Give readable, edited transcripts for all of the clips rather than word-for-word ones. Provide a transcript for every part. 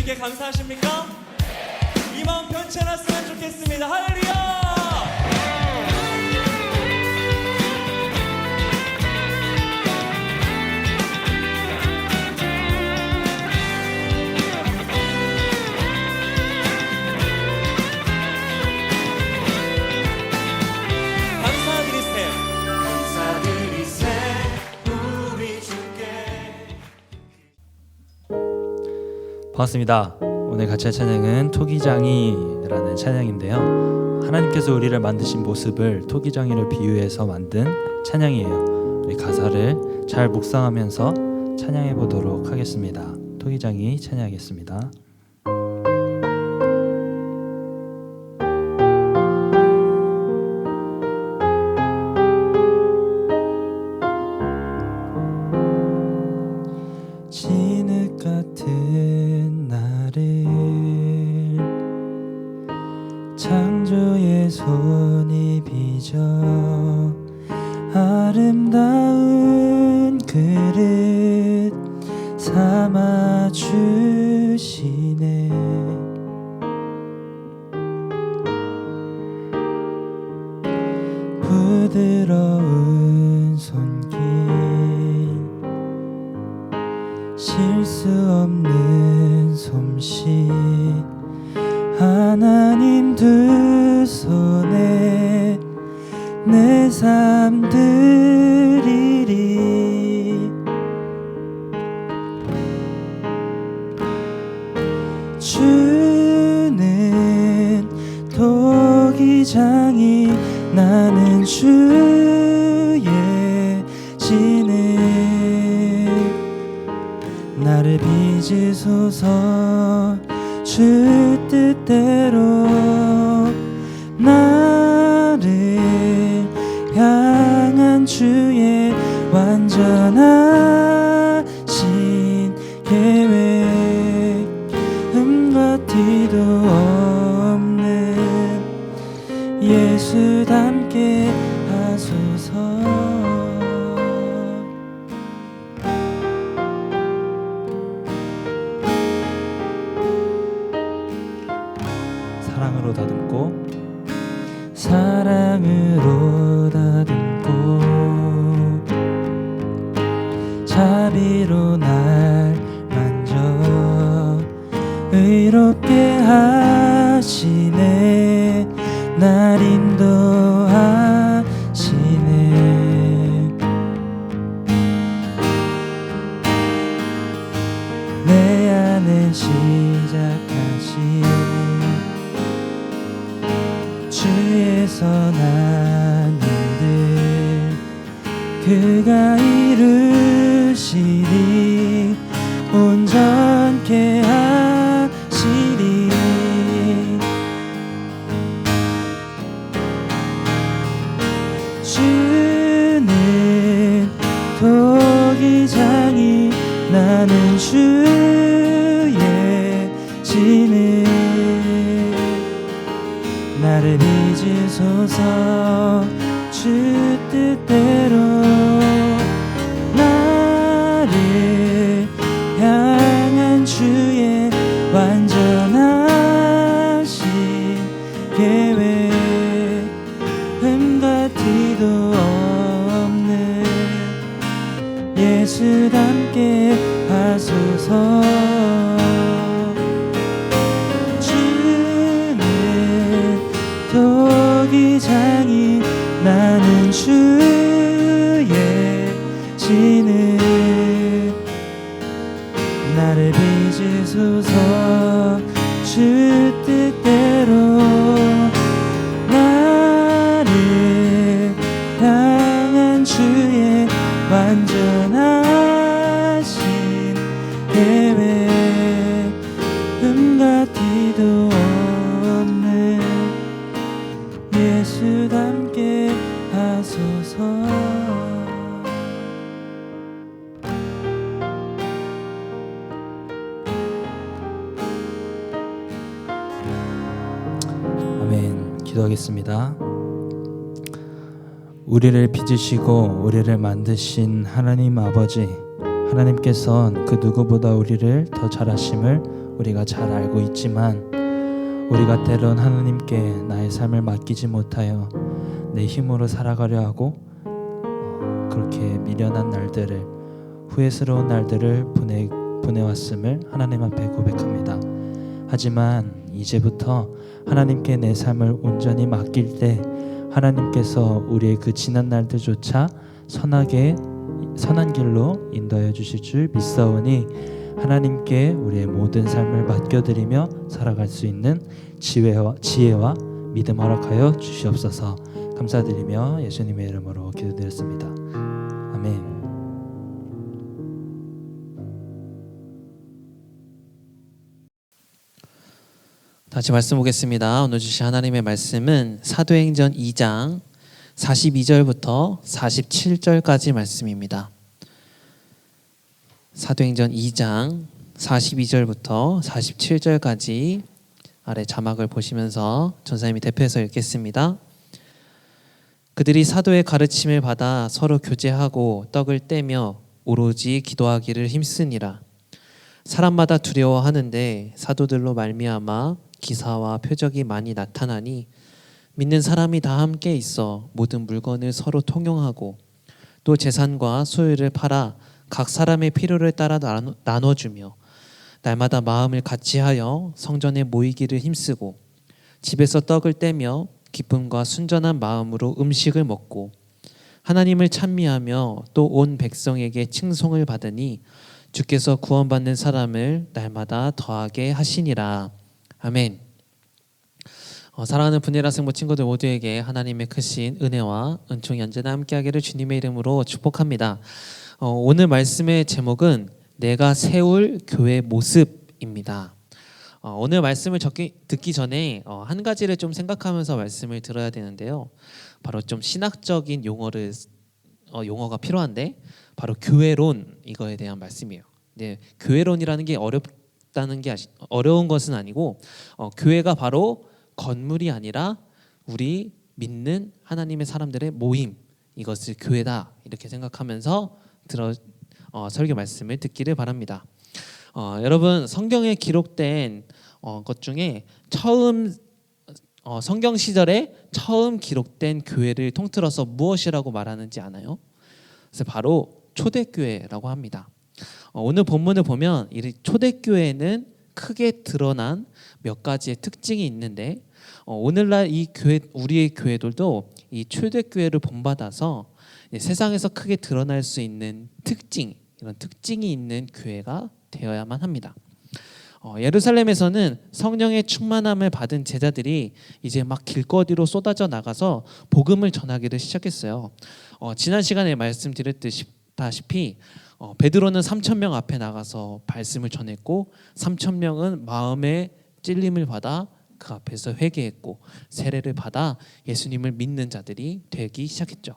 주님께 감사하십니까? 이 마음 변치 않았으면 좋겠습니다. 할렐루야! 반갑습니다. 오늘 같이 할 찬양은 토기장이라는 찬양인데요, 하나님께서 우리를 만드신 모습을 토기장이를 비유해서 만든 찬양이에요. 우리 가사를 잘 묵상하면서 찬양해 보도록 하겠습니다. 토기장이 찬양하겠습니다. 진흙 같은 나를 창조의 손이 빚어 아름다운 그릇 삼아 주시네. 부드러운 손길 실수 없는 솜씨 하나님 두 손에 내 삶 드리리. 주는 토기장이 나는 주의 진흙. 나를 빚으소서 주 뜻대로. 나를 향한 주의 완전하신 계획 흠과 티도 없는 예수 닮게 하소서. 사랑으로 다듬고 사랑으로 다듬고 자비로 날 만져 의롭게 하시네. 날 인도하시네. 내 안에 시작하신 주의 선한 일들 그가 이루시리. 온전케 하시리. 주는 토기장이 나는 주의 진흙. 나를 빚으소서 주 뜻대로. 나를 향한 주의 완전하신 계획 흠과 티도 없는 예수 닮게 하소서. 토기장이 나는 주의 진흙. 나를 빚으소서 주 뜻대로. 나를 향한 주의 완전하신 계획 흠과 티도 없는 예수 닮게 하소서. 아멘. 기도하겠습니다. 우리를 빚으시고 우리를 만드신 하나님 아버지, 하나님께서는 그 누구보다 우리를 더 잘하심을 우리가 잘 알고 있지만 우리가 때론 하나님께 나의 삶을 맡기지 못하여 내 힘으로 살아가려 하고 그렇게 미련한 날들을, 후회스러운 날들을 보내왔음을 하나님 앞에 고백합니다. 하지만 이제부터 하나님께 내 삶을 온전히 맡길 때 하나님께서 우리의 그 지난 날들조차 선한 길로 인도하여 주실 줄 믿사오니 하나님께 우리의 모든 삶을 맡겨드리며 살아갈 수 있는 지혜와 믿음 허락하여 주시옵소서. 감사드리며 예수님의 이름으로 기도드렸습니다. 아멘. 다시 말씀 보겠습니다. 오늘 주신 하나님의 말씀은 사도행전 2장 42절부터 47절까지 말씀입니다. 사도행전 2장 42절부터 47절까지 아래 자막을 보시면서 전사님이 대표해서 읽겠습니다. 그들이 사도의 가르침을 받아 서로 교제하고 떡을 떼며 오로지 기도하기를 힘쓰니라. 사람마다 두려워하는데 사도들로 말미암아 기사와 표적이 많이 나타나니 믿는 사람이 다 함께 있어 모든 물건을 서로 통용하고 또 재산과 소유를 팔아 각 사람의 필요를 따라 나눠주며 날마다 마음을 같이하여 성전에 모이기를 힘쓰고 집에서 떡을 떼며 기쁨과 순전한 마음으로 음식을 먹고 하나님을 찬미하며 또 온 백성에게 칭송을 받으니 주께서 구원받는 사람을 날마다 더하게 하시니라. 아멘. 사랑하는 분예라 생모 친구들 모두에게 하나님의 크신 은혜와 은총이 언제나 함께하기를 주님의 이름으로 축복합니다. 오늘 말씀의 제목은 내가 세울 교회 모습입니다. 오늘 말씀을 듣기 전에 한 가지를 좀 생각하면서 말씀을 들어야 되는데요. 바로 좀 신학적인 용어가 필요한데 바로 교회론, 이거에 대한 말씀이에요. 네, 교회론이라는 게 어려운 것은 아니고 교회가 바로 건물이 아니라 우리 믿는 하나님의 사람들의 모임, 이것을 교회다 이렇게 생각하면서 설교 말씀을 듣기를 바랍니다. 여러분, 성경에 기록된 것 중에 성경 시절에 처음 기록된 교회를 통틀어서 무엇이라고 말하는지 아나요? 그래서 바로 초대교회라고 합니다. 오늘 본문을 보면 이 초대교회는 크게 드러난 몇 가지의 특징이 있는데 오늘날 우리의 교회들도 이 초대교회를 본받아서 세상에서 크게 드러날 수 있는 이런 특징이 있는 교회가 되어야만 합니다. 예루살렘에서는 성령의 충만함을 받은 제자들이 이제 막 길거리로 쏟아져 나가서 복음을 전하기를 시작했어요. 지난 시간에 말씀드렸다시피 베드로는 3,000명 앞에 나가서 말씀을 전했고 3,000명은 마음의 찔림을 받아 그 앞에서 회개했고 세례를 받아 예수님을 믿는 자들이 되기 시작했죠.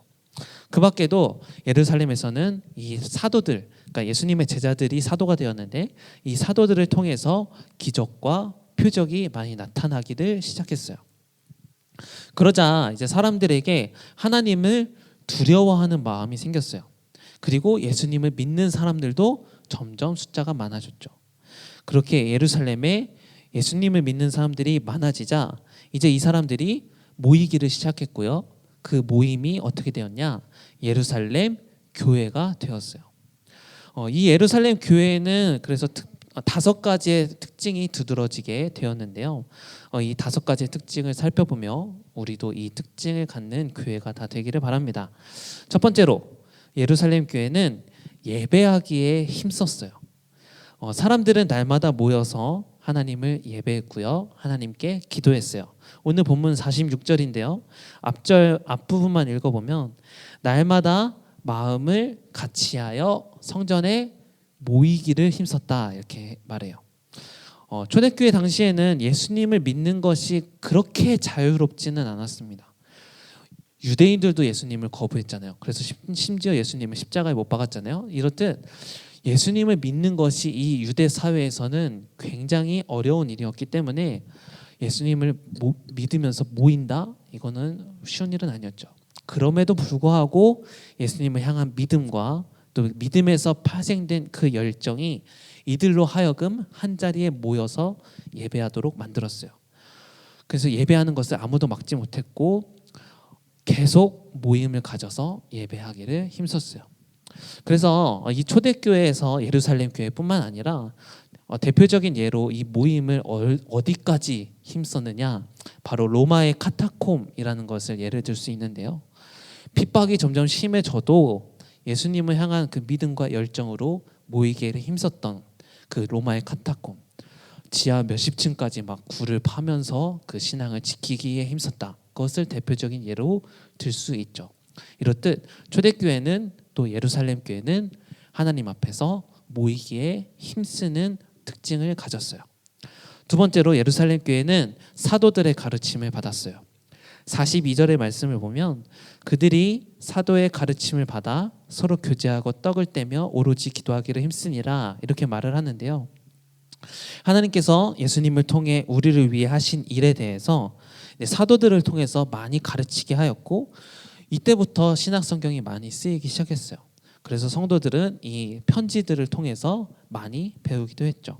그 밖에도 예루살렘에서는 이 사도들, 그러니까 예수님의 제자들이 사도가 되었는데 이 사도들을 통해서 기적과 표적이 많이 나타나기를 시작했어요. 그러자 이제 사람들에게 하나님을 두려워하는 마음이 생겼어요. 그리고 예수님을 믿는 사람들도 점점 숫자가 많아졌죠. 그렇게 예루살렘에 예수님을 믿는 사람들이 많아지자 이제 이 사람들이 모이기를 시작했고요. 그 모임이 어떻게 되었냐? 예루살렘 교회가 되었어요. 이 예루살렘 교회는 그래서 5가지의 특징이 두드러지게 되었는데요. 이 5가지의 특징을 살펴보며 우리도 이 특징을 갖는 교회가 다 되기를 바랍니다. 첫 번째로 예루살렘 교회는 예배하기에 힘썼어요. 사람들은 날마다 모여서 하나님을 예배했고요. 하나님께 기도했어요. 오늘 본문 46절인데요. 앞부분만 읽어보면 날마다 마음을 같이하여 성전에 모이기를 힘썼다 이렇게 말해요. 초대교회 당시에는 예수님을 믿는 것이 그렇게 자유롭지는 않았습니다. 유대인들도 예수님을 거부했잖아요. 그래서 심지어 예수님을 십자가에 못 박았잖아요. 이렇듯 예수님을 믿는 것이 이 유대 사회에서는 굉장히 어려운 일이었기 때문에 예수님을 믿으면서 모인다? 이거는 쉬운 일은 아니었죠. 그럼에도 불구하고 예수님을 향한 믿음과 또 믿음에서 파생된 그 열정이 이들로 하여금 한 자리에 모여서 예배하도록 만들었어요. 그래서 예배하는 것을 아무도 막지 못했고 계속 모임을 가져서 예배하기를 힘썼어요. 그래서 이 초대교회에서 예루살렘 교회뿐만 아니라 대표적인 예로 이 모임을 어디까지 힘썼느냐, 바로 로마의 카타콤이라는 것을 예를 들 수 있는데요. 핍박이 점점 심해져도 예수님을 향한 그 믿음과 열정으로 모이기를 힘썼던 그 로마의 카타콤, 지하 몇십 층까지 막 굴을 파면서 그 신앙을 지키기에 힘썼다. 그것을 대표적인 예로 들 수 있죠. 이렇듯 초대교회는 또 예루살렘 교회는 하나님 앞에서 모이기에 힘쓰는 특징을 가졌어요. 두 번째로 예루살렘 교회는 사도들의 가르침을 받았어요. 42절의 말씀을 보면 그들이 사도의 가르침을 받아 서로 교제하고 떡을 떼며 오로지 기도하기를 힘쓰니라 이렇게 말을 하는데요. 하나님께서 예수님을 통해 우리를 위해 하신 일에 대해서 사도들을 통해서 많이 가르치게 하였고 이때부터 신약 성경이 많이 쓰이기 시작했어요. 그래서 성도들은 이 편지들을 통해서 많이 배우기도 했죠.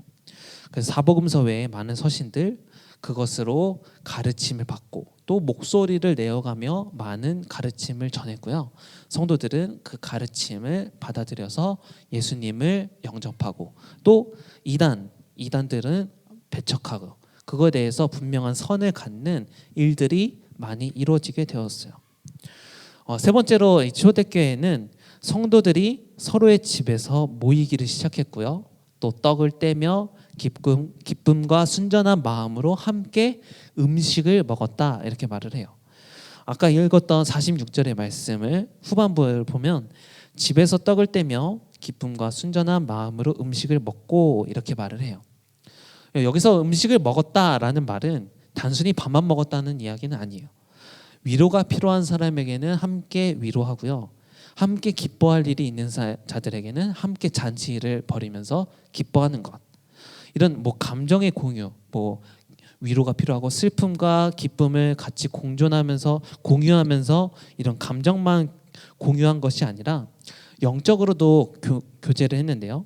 그래서 사복음서 외에 많은 서신들 그것으로 가르침을 받고 또 목소리를 내어가며 많은 가르침을 전했고요. 성도들은 그 가르침을 받아들여서 예수님을 영접하고 또 이단들은 배척하고 그거에 대해서 분명한 선을 갖는 일들이 많이 이루어지게 되었어요. 세 번째로 이 초대교회는 성도들이 서로의 집에서 모이기를 시작했고요. 또 떡을 떼며 기쁨과 순전한 마음으로 함께 음식을 먹었다 이렇게 말을 해요. 아까 읽었던 46절의 말씀을 후반부를 보면 집에서 떡을 떼며 기쁨과 순전한 마음으로 음식을 먹고 이렇게 말을 해요. 여기서 음식을 먹었다라는 말은 단순히 밥만 먹었다는 이야기는 아니에요. 위로가 필요한 사람에게는 함께 위로하고요. 함께 기뻐할 일이 있는 자들에게는 함께 잔치를 벌이면서 기뻐하는 것. 이런 감정의 공유, 위로가 필요하고 슬픔과 기쁨을 같이 공유하면서 이런 감정만 공유한 것이 아니라 영적으로도 교제를 했는데요.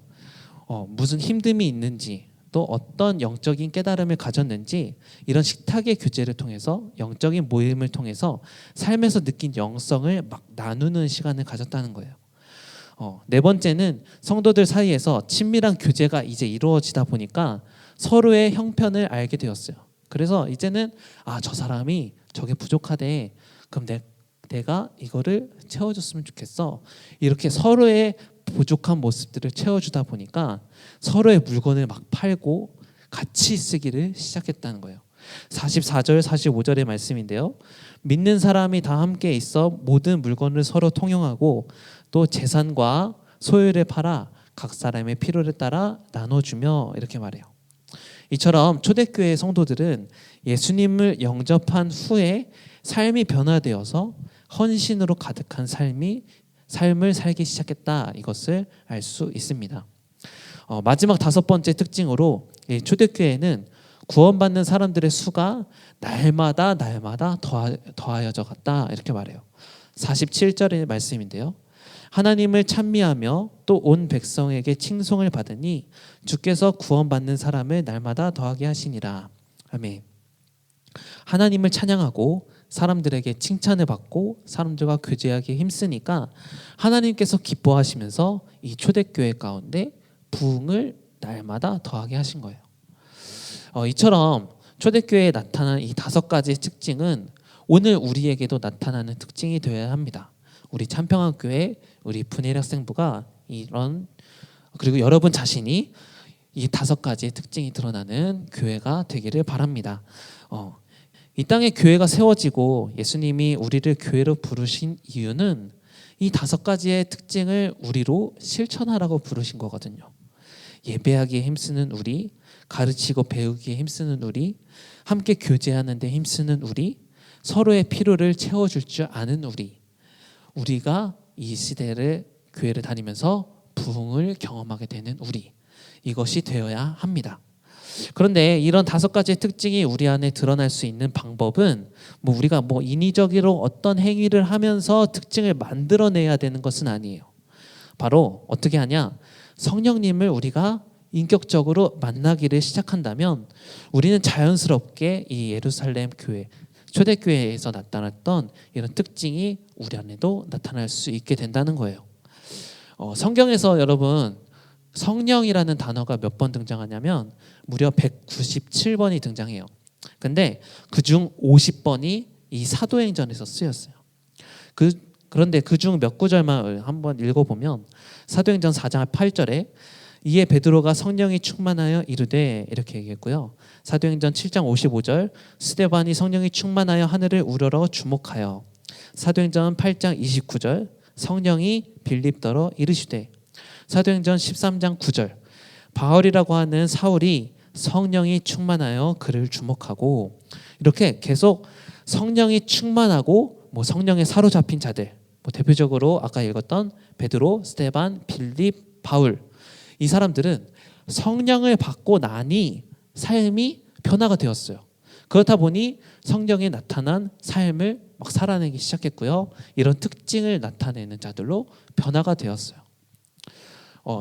무슨 힘듦이 있는지 또 어떤 영적인 깨달음을 가졌는지 이런 식탁의 교제를 통해서 영적인 모임을 통해서 삶에서 느낀 영성을 막 나누는 시간을 가졌다는 거예요. 네 번째는 성도들 사이에서 친밀한 교제가 이제 이루어지다 보니까 서로의 형편을 알게 되었어요. 그래서 이제는 저 사람이 저게 부족하대. 그럼 내가 이거를 채워줬으면 좋겠어. 이렇게 서로의 부족한 모습들을 채워주다 보니까 서로의 물건을 막 팔고 같이 쓰기를 시작했다는 거예요. 44절, 45절의 말씀인데요. 믿는 사람이 다 함께 있어 모든 물건을 서로 통용하고 또 재산과 소유를 팔아 각 사람의 필요에 따라 나눠주며 이렇게 말해요. 이처럼 초대교회 성도들은 예수님을 영접한 후에 삶이 변화되어서 헌신으로 가득한 삶을 살기 시작했다. 이것을 알 수 있습니다. 마지막 다섯 번째 특징으로 초대교회는 구원받는 사람들의 수가 날마다 더하여져 갔다. 이렇게 말해요. 47절의 말씀인데요. 하나님을 찬미하며 또 온 백성에게 칭송을 받으니 주께서 구원받는 사람을 날마다 더하게 하시니라. 아멘. 하나님을 찬양하고 사람들에게 칭찬을 받고 사람들과 교제하기에 힘쓰니까 하나님께서 기뻐하시면서 이 초대교회 가운데 부흥을 날마다 더하게 하신 거예요. 이처럼 초대교회에 나타난 이 다섯 가지의 특징은 오늘 우리에게도 나타나는 특징이 되어야 합니다. 우리 참평학교회, 우리 분일 학생부가 그리고 여러분 자신이 이 다섯 가지의 특징이 드러나는 교회가 되기를 바랍니다. 이 땅에 교회가 세워지고 예수님이 우리를 교회로 부르신 이유는 이 다섯 가지의 특징을 우리로 실천하라고 부르신 거거든요. 예배하기에 힘쓰는 우리, 가르치고 배우기에 힘쓰는 우리, 함께 교제하는 데 힘쓰는 우리, 서로의 필요를 채워줄 줄 아는 우리가 이 시대를 교회를 다니면서 부흥을 경험하게 되는 우리, 이것이 되어야 합니다. 그런데 이런 다섯 가지의 특징이 우리 안에 드러날 수 있는 방법은 우리가 인위적으로 어떤 행위를 하면서 특징을 만들어내야 되는 것은 아니에요. 바로 어떻게 하냐? 성령님을 우리가 인격적으로 만나기를 시작한다면 우리는 자연스럽게 이 예루살렘 교회, 초대교회에서 나타났던 이런 특징이 우리 안에도 나타날 수 있게 된다는 거예요. 성경에서 여러분 성령이라는 단어가 몇 번 등장하냐면 무려 197번이 등장해요. 근데 그중 50번이 이 사도행전에서 쓰였어요. 그런데 그중 몇 구절만 한번 읽어보면 사도행전 4장 8절에 이에 베드로가 성령이 충만하여 이르되 이렇게 얘기했고요. 사도행전 7장 55절 스데반이 성령이 충만하여 하늘을 우러러 주목하여, 사도행전 8장 29절 성령이 빌립더러 이르시되, 사도행전 13장 9절 바울이라고 하는 사울이 성령이 충만하여 그를 주목하고, 이렇게 계속 성령이 충만하고 성령에 사로잡힌 자들, 대표적으로 아까 읽었던 베드로, 스데반, 빌립, 바울, 이 사람들은 성령을 받고 나니 삶이 변화가 되었어요. 그렇다 보니 성령이 나타난 삶을 막 살아내기 시작했고요. 이런 특징을 나타내는 자들로 변화가 되었어요.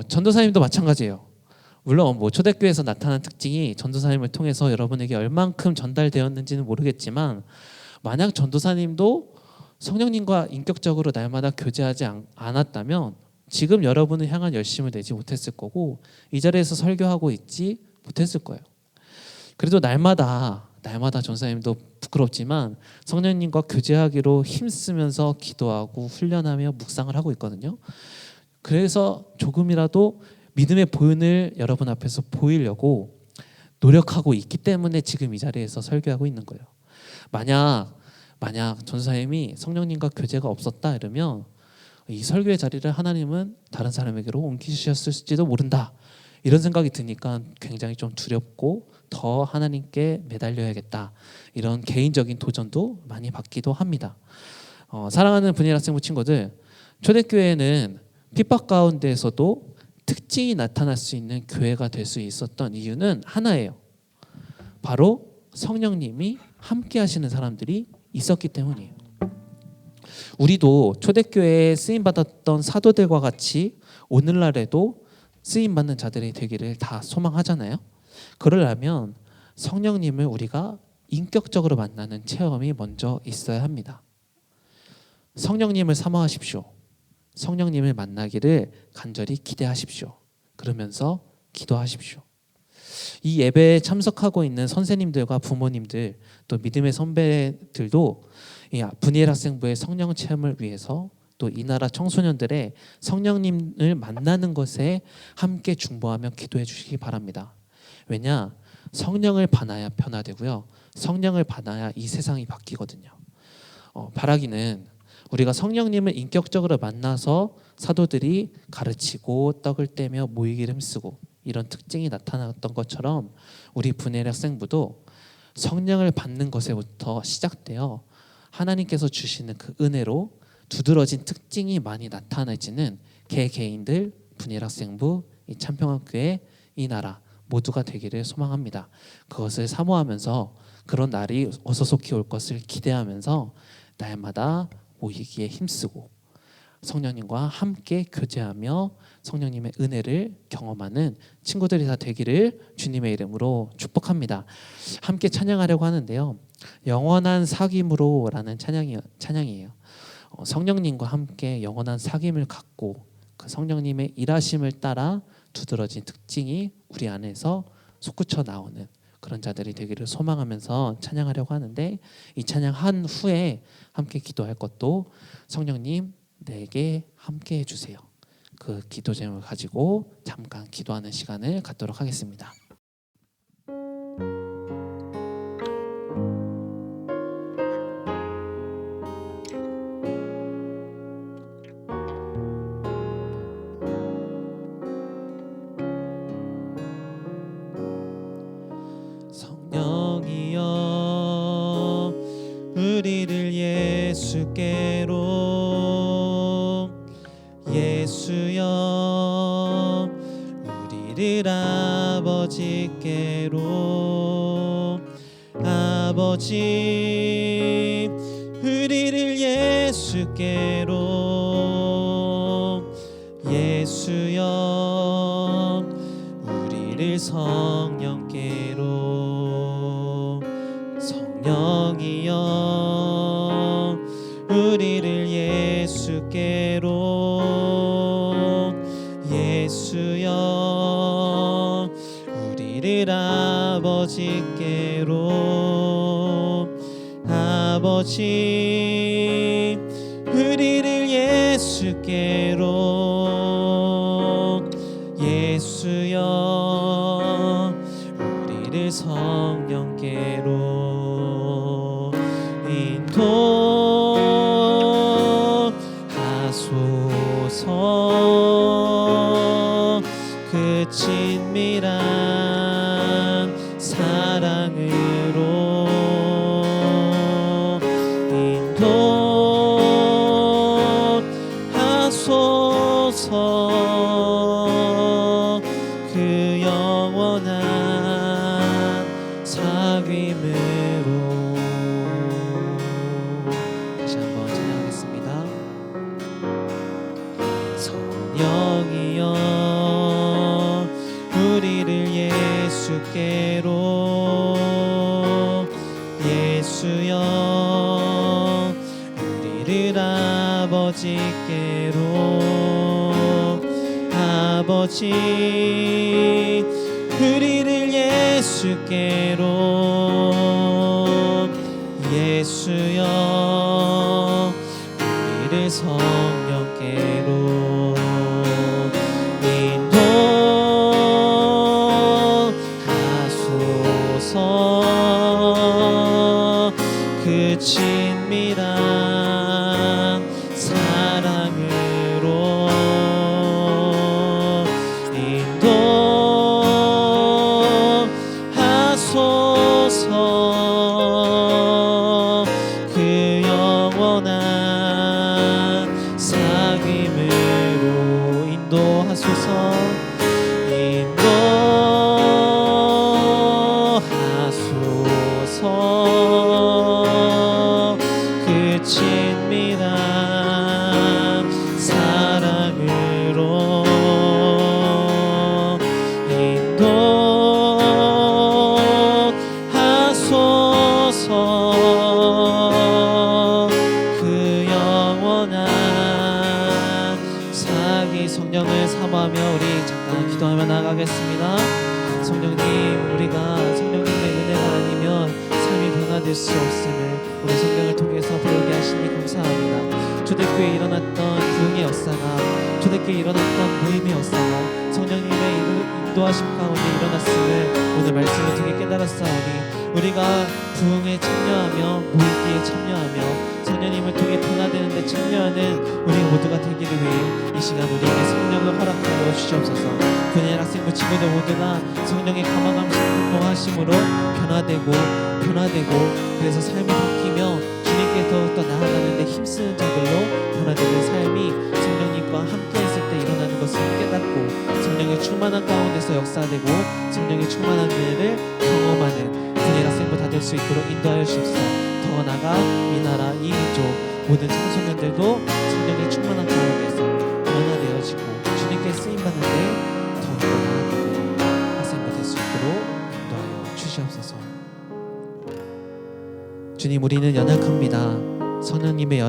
전도사님도 마찬가지예요. 물론 초대교회에서 나타난 특징이 전도사님을 통해서 여러분에게 얼만큼 전달되었는지는 모르겠지만, 만약 전도사님도 성령님과 인격적으로 날마다 교제하지 않았다면 지금 여러분을 향한 열심을 내지 못했을 거고 이 자리에서 설교하고 있지 못했을 거예요. 그래도 날마다 전사님도 부끄럽지만 성령님과 교제하기로 힘쓰면서 기도하고 훈련하며 묵상을 하고 있거든요. 그래서 조금이라도 믿음의 보연을 여러분 앞에서 보이려고 노력하고 있기 때문에 지금 이 자리에서 설교하고 있는 거예요. 만약 전사님이 성령님과 교제가 없었다 이러면 이 설교의 자리를 하나님은 다른 사람에게로 옮기셨을지도 모른다, 이런 생각이 드니까 굉장히 좀 두렵고 더 하나님께 매달려야겠다, 이런 개인적인 도전도 많이 받기도 합니다. 사랑하는 분일 학생부 친구들, 초대교회는 핍박 가운데에서도 특징이 나타날 수 있는 교회가 될 수 있었던 이유는 하나예요. 바로 성령님이 함께 하시는 사람들이 있었기 때문이에요. 우리도 초대교회에 쓰임받았던 사도들과 같이 오늘날에도 쓰임받는 자들이 되기를 다 소망하잖아요. 그러려면 성령님을 우리가 인격적으로 만나는 체험이 먼저 있어야 합니다. 성령님을 사모하십시오. 성령님을 만나기를 간절히 기대하십시오. 그러면서 기도하십시오. 이 예배에 참석하고 있는 선생님들과 부모님들, 또 믿음의 선배들도 이 분이엘 학생부의 성령 체험을 위해서, 또 이 나라 청소년들의 성령님을 만나는 것에 함께 중보하며 기도해 주시기 바랍니다. 왜냐? 성령을 받아야 변화되고요. 성령을 받아야 이 세상이 바뀌거든요. 바라기는 우리가 성령님을 인격적으로 만나서 사도들이 가르치고 떡을 떼며 모이기를 힘쓰고 이런 특징이 나타났던 것처럼 우리 분이엘 학생부도 성령을 받는 것에부터 시작되어 하나님께서 주시는 그 은혜로 두드러진 특징이 많이 나타나지는 개개인들, 분이엘 학생부, 이 참평학교의 이 나라 모두가 되기를 소망합니다. 그것을 사모하면서 그런 날이 어서속히 올 것을 기대하면서 날마다 모이기에 힘쓰고 성령님과 함께 교제하며 성령님의 은혜를 경험하는 친구들이 다 되기를 주님의 이름으로 축복합니다. 함께 찬양하려고 하는데요. 영원한 사귐으로라는 찬양이에요. 성령님과 함께 영원한 사귐을 갖고 그 성령님의 일하심을 따라 두드러진 특징이 우리 안에서 솟구쳐 나오는 그런 자들이 되기를 소망하면서 찬양하려고 하는데, 이 찬양한 후에 함께 기도할 것도 성령님 내게 함께 해주세요. 그 기도 제목을 가지고 잠깐 기도하는 시간을 갖도록 하겠습니다. 성령이여 우리를 예수께로, 예수여 우리를 아버지께로, 아버지 우리를 예수께로, 예수여 우리를 우리를 성령께로 성령이여 우리를 예수께로 예수여 우리를 아버지께로 아버지 우리를 예수께로 예수여 우리를 성령께로 인도하소서 그 친밀한 사랑으로 인도하소서 그 영원한 사귐으로. 다시 한번 찬양하겠습니다. 성령이여 우리를 예수께로 예수여 우리를 아버지께로 아버지 우리를 예수께로 예수여 우리를 성령께로 인도하소서 그 친밀한 사랑으로 인도하소서 그 영원한 사귐으로 인도하소서 인도하소서 그 친밀한 사랑으로 인도하소서 그 영원한 사기. 성령을 사모하며 우리 잠깐 기도하며 나가겠습니다. 성령님, 우리가 성령님의 은혜가 아니면 삶이 변화될 수 없음을 우리 성령을 통해서 배우게 하시니 감사합니다. 초대교회에 일어났던 부흥의 역사가, 초대교회에 일어났던 모임의 역사가 성령님의 인도하심 가운데 일어났음을 오늘 말씀을 통해 깨달았사오니 우리가 부흥에 참여하며 모이기에 참여하며 성령님을 통해 변화되는 데 참여하는 우리 모두가 되기를 위해 이 시간 우리에게 성령을 허락하여 주시옵소서. 그녀의 학생부 친구들 모두가 성령의 감화감심으로 변화되고 그래서 삶이 바뀌며 주님께 더욱더 나아가는 데 힘쓰는 자들로 변화되는 삶이 성령님과 함께 있을 때 일어나는 것을 깨닫고 성령의 충만한 가운데서 역사되고 성령의 충만한 은혜를 경험하는 그녀의 학생부 다 될 수 있도록 인도하여 주십시오. 더 나아가 이 나라 이 민족 모든 청소년들도 성령의 충만한 가운데서 변화되어지고 주님께 쓰임받는데 더욱더 나아가는 학생부 될 수 있도록 인도하여 주시옵소서. 주님, 우리는 연약합니다. 성령님의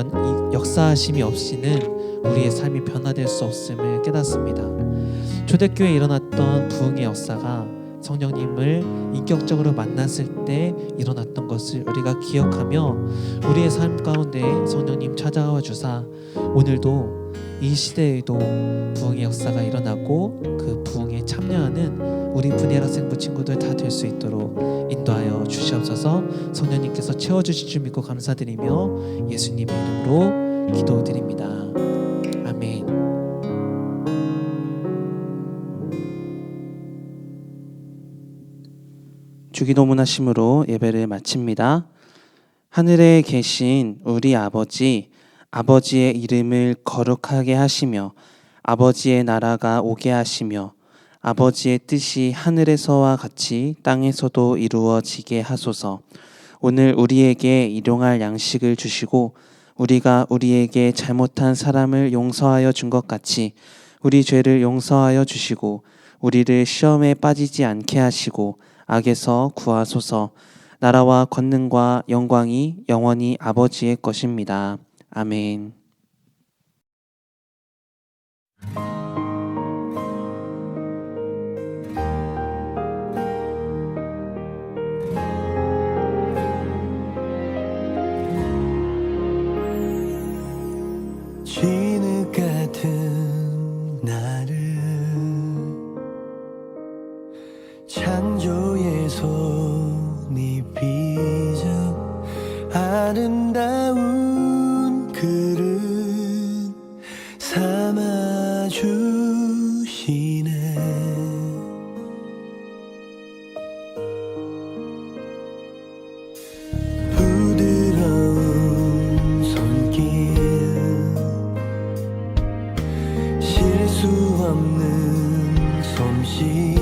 역사하심이 없이는 우리의 삶이 변화될 수 없음을 깨닫습니다. 초대교회에 일어났던 부흥의 역사가 성령님을 인격적으로 만났을 때 일어났던 것을 우리가 기억하며 우리의 삶 가운데 성령님 찾아와 주사 오늘도 이 시대에도 부흥의 역사가 일어나고 그 부흥에 참여하는 우리 분야라 생부 친구들 다 될 수 있도록 인도하여 주시옵소서. 성령님께서 채워주실 줄 믿고 감사드리며 예수님의 이름으로 기도드립니다. 아멘. 주기도문 하심으로 예배를 마칩니다. 하늘에 계신 우리 아버지, 아버지의 이름을 거룩하게 하시며 아버지의 나라가 오게 하시며 아버지의 뜻이 하늘에서와 같이 땅에서도 이루어지게 하소서. 오늘 우리에게 일용할 양식을 주시고 우리가 우리에게 잘못한 사람을 용서하여 준 것 같이 우리 죄를 용서하여 주시고 우리를 시험에 빠지지 않게 하시고 악에서 구하소서. 나라와 권능과 영광이 영원히 아버지의 것입니다. 아멘. 진흙 같은 나를 창조의 손이 빚어 아름다운 그릇 삼아주시네. 부드러운 손길 실수 없는 솜씨